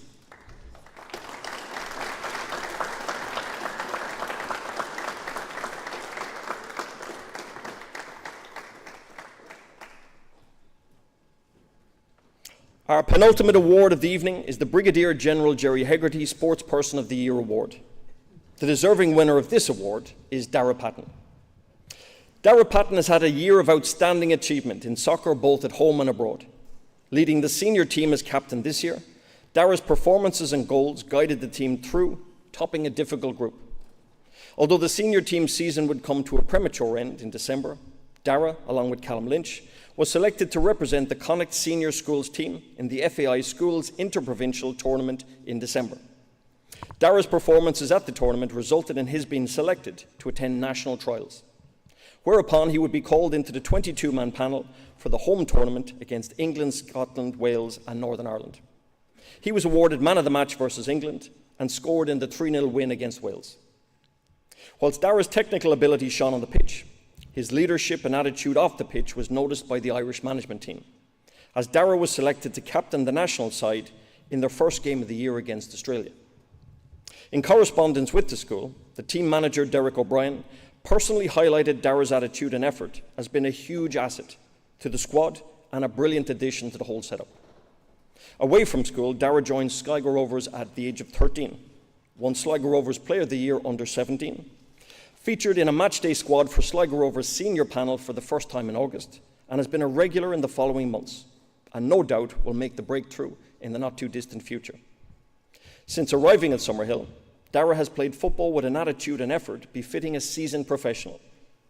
Our penultimate award of the evening is the Brigadier General Jerry Hegarty Sportsperson of the Year Award. The deserving winner of this award is Dara Patton. Dara Patton has had a year of outstanding achievement in soccer both at home and abroad. Leading the senior team as captain this year, Dara's performances and goals guided the team through, topping a difficult group. Although the senior team season would come to a premature end in December, Dara, along with Callum Lynch, was selected to represent the Connacht Senior Schools team in the FAI Schools Interprovincial Tournament in December. Dara's performances at the tournament resulted in his being selected to attend national trials, whereupon he would be called into the 22-man panel for the home tournament against England, Scotland, Wales and Northern Ireland. He was awarded man of the match versus England and scored in the 3-0 win against Wales. Whilst Dara's technical ability shone on the pitch, his leadership and attitude off the pitch was noticed by the Irish management team, as Dara was selected to captain the national side in their first game of the year against Australia. In correspondence with the school, the team manager, Derek O'Brien, personally highlighted Dara's attitude and effort as being a huge asset to the squad and a brilliant addition to the whole setup. Away from school, Dara joined Sligo Rovers at the age of 13, won Sligo Rovers Player of the Year under 17, featured in a matchday squad for Sligo Rovers senior panel for the first time in August, and has been a regular in the following months, and no doubt will make the breakthrough in the not too distant future. Since arriving at Summerhill, Dara has played football with an attitude and effort befitting a seasoned professional,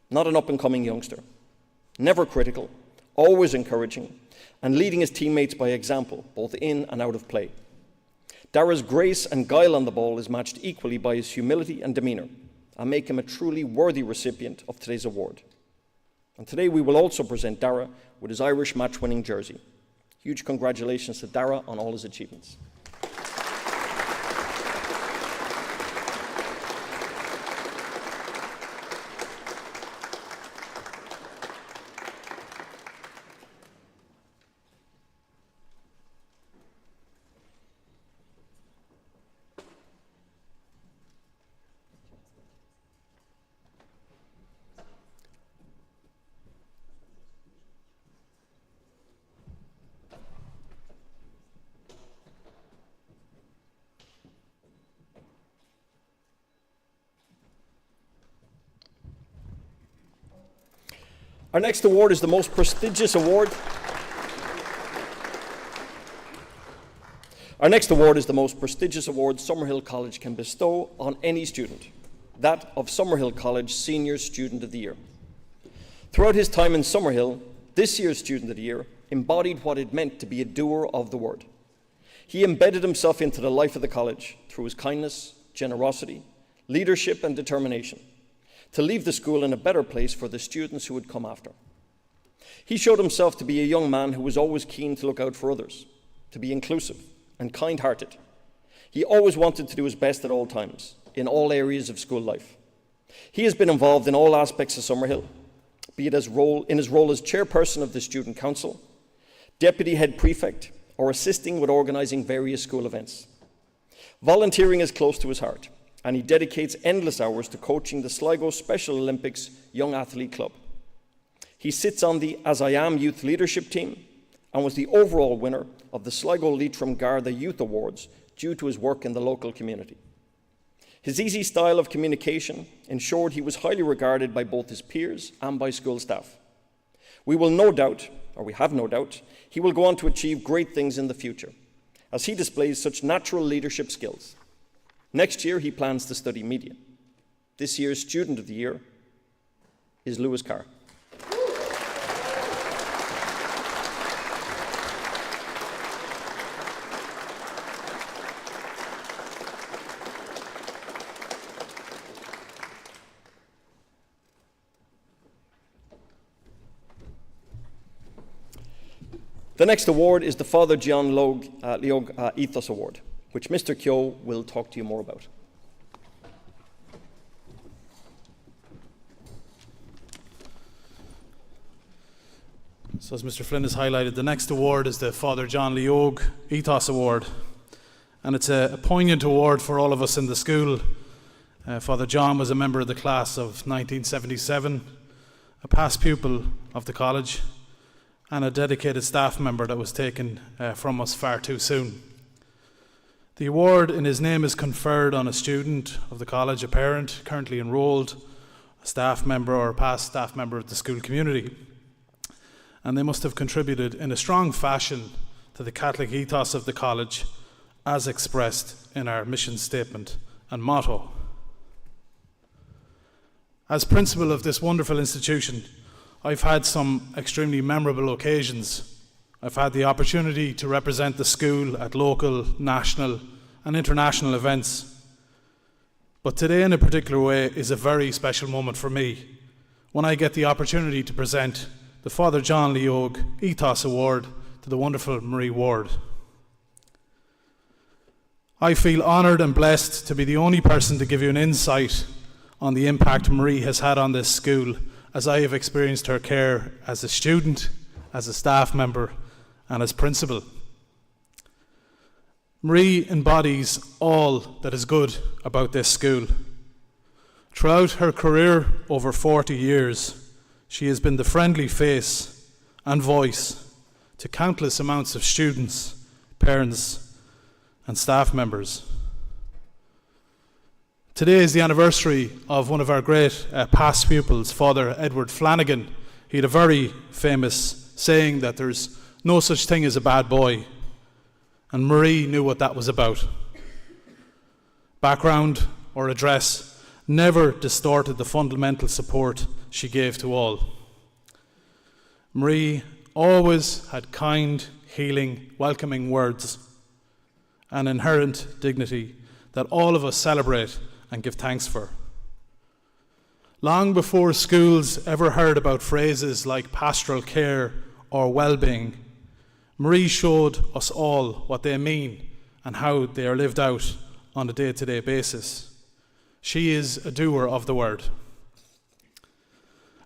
not an up-and-coming youngster. Never critical, always encouraging, and leading his teammates by example, both in and out of play. Dara's grace and guile on the ball is matched equally by his humility and demeanour, and make him a truly worthy recipient of today's award. And today we will also present Dara with his Irish match-winning jersey. Huge congratulations to Dara on all his achievements. Our next award is the most prestigious award. Our next award is the most prestigious award Summerhill College can bestow on any student, that of Summerhill College Senior Student of the Year. Throughout his time in Summerhill, this year's Student of the Year embodied what it meant to be a doer of the word. He embedded himself into the life of the college through his kindness, generosity, leadership and determination to leave the school in a better place for the students who would come after. He showed himself to be a young man who was always keen to look out for others, to be inclusive and kind-hearted. He always wanted to do his best at all times, in all areas of school life. He has been involved in all aspects of Summerhill, be it in his role as chairperson of the student council, deputy head prefect, or assisting with organising various school events. Volunteering is close to his heart, and he dedicates endless hours to coaching the Sligo Special Olympics Young Athlete Club. He sits on the As I Am Youth Leadership Team and was the overall winner of the Sligo Leitrim Garda Youth Awards due to his work in the local community. His easy style of communication ensured he was highly regarded by both his peers and by school staff. We have no doubt, he will go on to achieve great things in the future, as he displays such natural leadership skills. Next year, he plans to study media. This year's Student of the Year is Lewis Carr. The next award is the Father John Leog Ethos Award, which Mr. Kyo will talk to you more about. So as Mr. Flynn has highlighted, the next award is the Father John Leog Ethos Award. And it's a poignant award for all of us in the school. Father John was a member of the class of 1977, a past pupil of the college, and a dedicated staff member that was taken from us far too soon. The award in his name is conferred on a student of the college, a parent currently enrolled, a staff member or a past staff member of the school community. And they must have contributed in a strong fashion to the Catholic ethos of the college as expressed in our mission statement and motto. As principal of this wonderful institution, I've had some extremely memorable occasions. I've had the opportunity to represent the school at local, national and international events. But today in a particular way is a very special moment for me when I get the opportunity to present the Father John Leog Ethos Award to the wonderful Marie Ward. I feel honoured and blessed to be the only person to give you an insight on the impact Marie has had on this school, as I have experienced her care as a student, as a staff member, and as principal. Marie embodies all that is good about this school. Throughout her career over 40 years, she has been the friendly face and voice to countless amounts of students, parents, and staff members. Today is the anniversary of one of our great past pupils, Father Edward Flanagan. He had a very famous saying that there's no such thing as a bad boy, and Marie knew what that was about. Background or address never distorted the fundamental support she gave to all. Marie always had kind, healing, welcoming words, an inherent dignity that all of us celebrate and give thanks for. Long before schools ever heard about phrases like pastoral care or well-being, Marie showed us all what they mean and how they are lived out on a day-to-day basis. She is a doer of the word.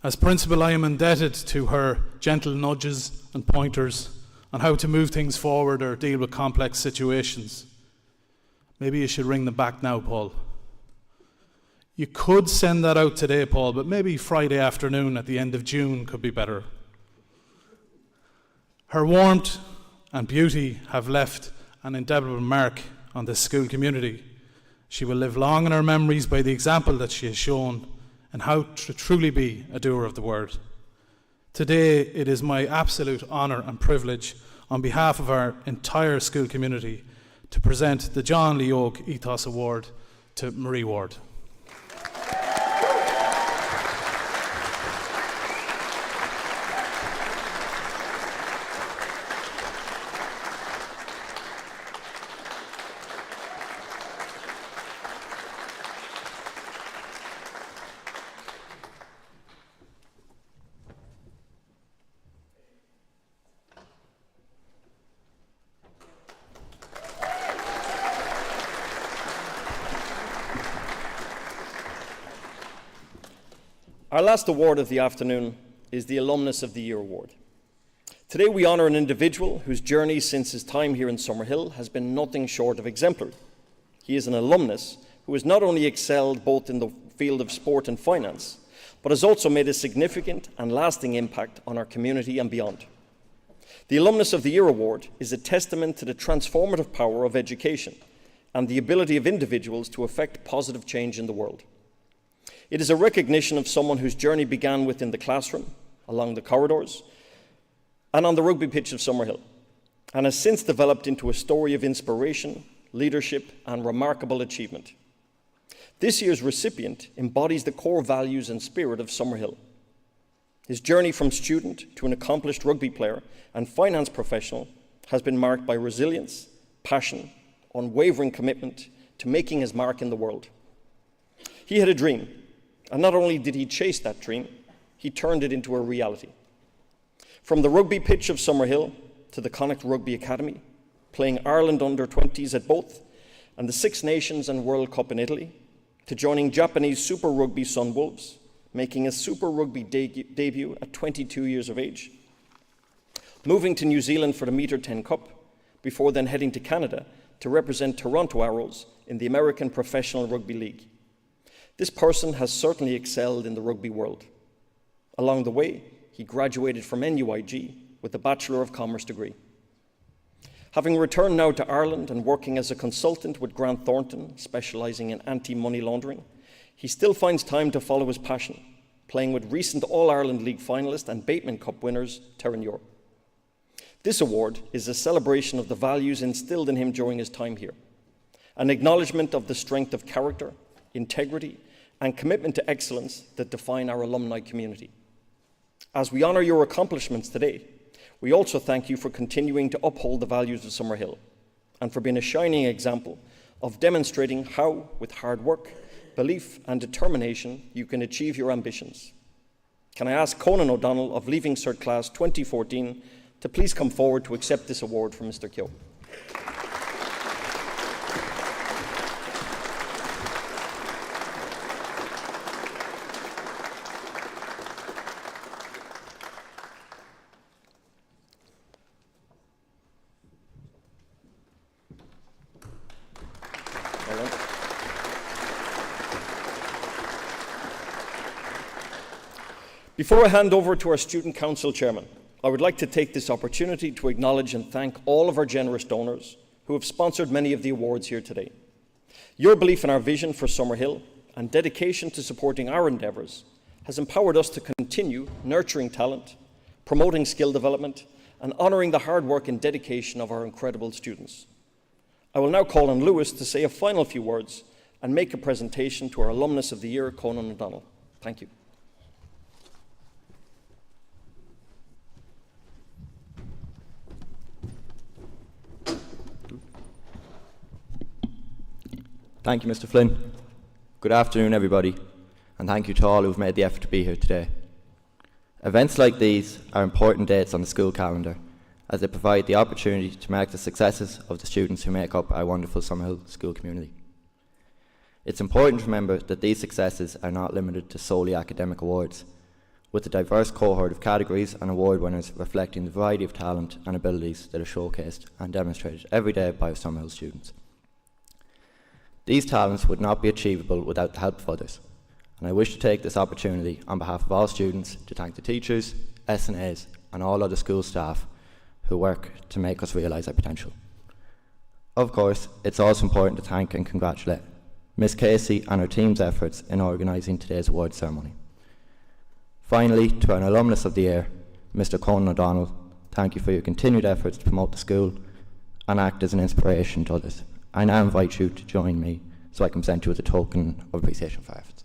As principal, I am indebted to her gentle nudges and pointers on how to move things forward or deal with complex situations. Maybe you should ring them back now, Paul. You could send that out today, Paul, but maybe Friday afternoon at the end of June could be better. Her warmth and beauty have left an indelible mark on this school community. She will live long in our memories by the example that she has shown and how to truly be a doer of the word. Today, it is my absolute honour and privilege on behalf of our entire school community to present the John Leog Ethos Award to Marie Ward. Our last award of the afternoon is the Alumnus of the Year Award. Today we honour an individual whose journey since his time here in Summerhill has been nothing short of exemplary. He is an alumnus who has not only excelled both in the field of sport and finance, but has also made a significant and lasting impact on our community and beyond. The Alumnus of the Year Award is a testament to the transformative power of education and the ability of individuals to effect positive change in the world. It is a recognition of someone whose journey began within the classroom, along the corridors, and on the rugby pitch of Summerhill, and has since developed into a story of inspiration, leadership, and remarkable achievement. This year's recipient embodies the core values and spirit of Summerhill. His journey from student to an accomplished rugby player and finance professional has been marked by resilience, passion, unwavering commitment to making his mark in the world. He had a dream, and not only did he chase that dream, he turned it into a reality. From the rugby pitch of Summerhill to the Connacht Rugby Academy, playing Ireland under-20s at both, and the Six Nations and World Cup in Italy, to joining Japanese Super Rugby Sunwolves, making a Super Rugby debut at 22 years of age, moving to New Zealand for the Metre 10 Cup, before then heading to Canada to represent Toronto Arrows in the American Professional Rugby League. This person has certainly excelled in the rugby world. Along the way, he graduated from NUIG with a Bachelor of Commerce degree. Having returned now to Ireland and working as a consultant with Grant Thornton, specialising in anti-money laundering, he still finds time to follow his passion, playing with recent All-Ireland League finalist and Bateman Cup winners, Terranure. This award is a celebration of the values instilled in him during his time here, an acknowledgement of the strength of character, integrity, and commitment to excellence that define our alumni community. As we honour your accomplishments today, we also thank you for continuing to uphold the values of Summerhill and for being a shining example of demonstrating how, with hard work, belief and determination, you can achieve your ambitions. Can I ask Conan O'Donnell of Leaving Cert Class 2014 to please come forward to accept this award from Mr. Keogh. Before I hand over to our Student Council Chairman, I would like to take this opportunity to acknowledge and thank all of our generous donors who have sponsored many of the awards here today. Your belief in our vision for Summerhill and dedication to supporting our endeavours has empowered us to continue nurturing talent, promoting skill development, and honouring the hard work and dedication of our incredible students. I will now call on Lewis to say a final few words and make a presentation to our Alumnus of the Year, Conan O'Donnell. Thank you. Thank you, Mr. Flynn. Good afternoon, everybody, and thank you to all who have made the effort to be here today. Events like these are important dates on the school calendar, as they provide the opportunity to mark the successes of the students who make up our wonderful Summerhill school community. It's important to remember that these successes are not limited to solely academic awards, with a diverse cohort of categories and award winners reflecting the variety of talent and abilities that are showcased and demonstrated every day by our Summerhill students. These talents would not be achievable without the help of others, and I wish to take this opportunity on behalf of all students to thank the teachers, S&As and all other school staff who work to make us realise our potential. Of course, it's also important to thank and congratulate Miss Casey and her team's efforts in organising today's award ceremony. Finally, to an Alumnus of the Year, Mr. Conan O'Donnell, thank you for your continued efforts to promote the school and act as an inspiration to others. I now invite you to join me so I can present you with a token of appreciation for efforts.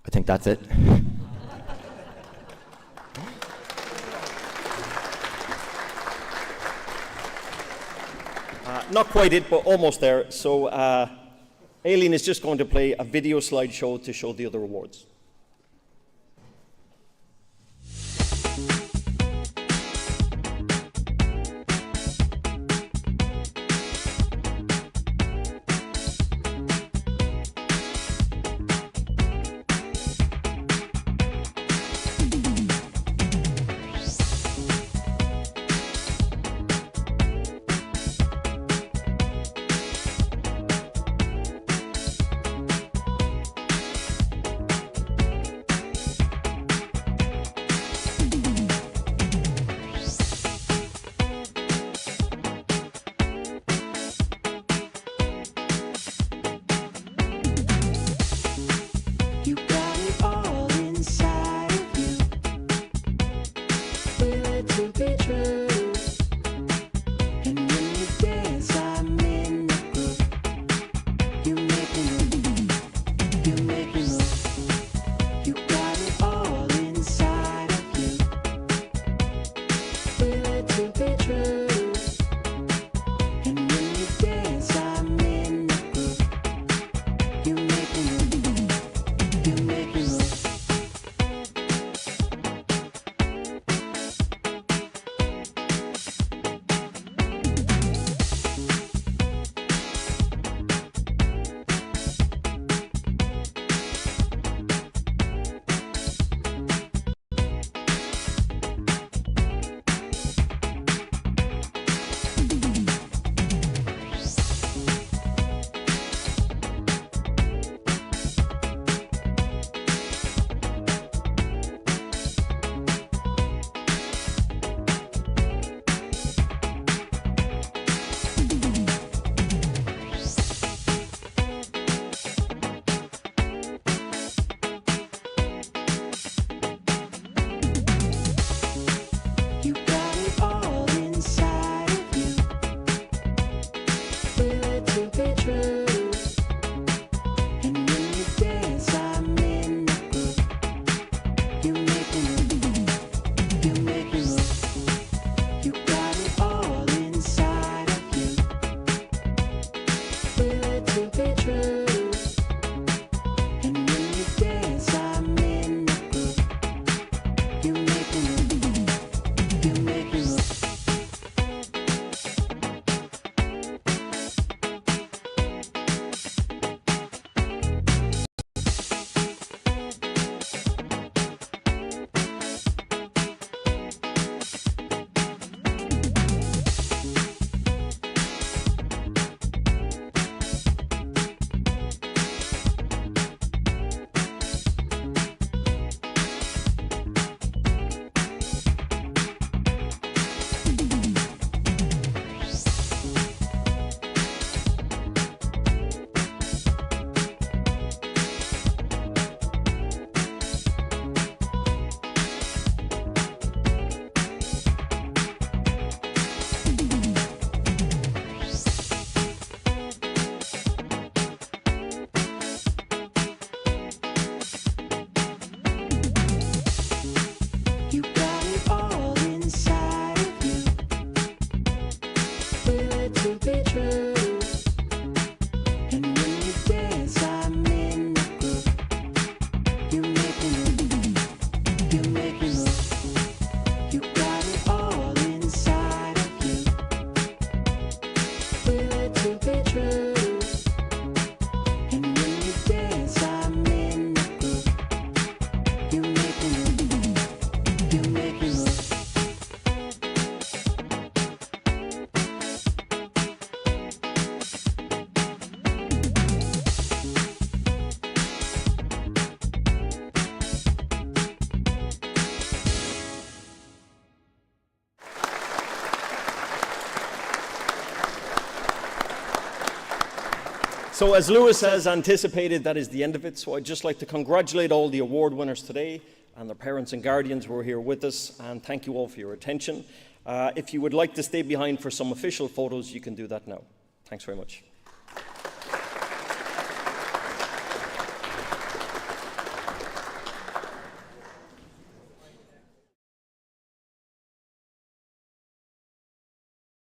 I think that's it. Not quite it, but almost there. So Aileen is just going to play a video slideshow to show the other awards. So as Lewis has anticipated, that is the end of it. So I'd just like to congratulate all the award winners today and their parents and guardians who are here with us, and thank you all for your attention. If you would like to stay behind for some official photos, you can do that now. Thanks very much.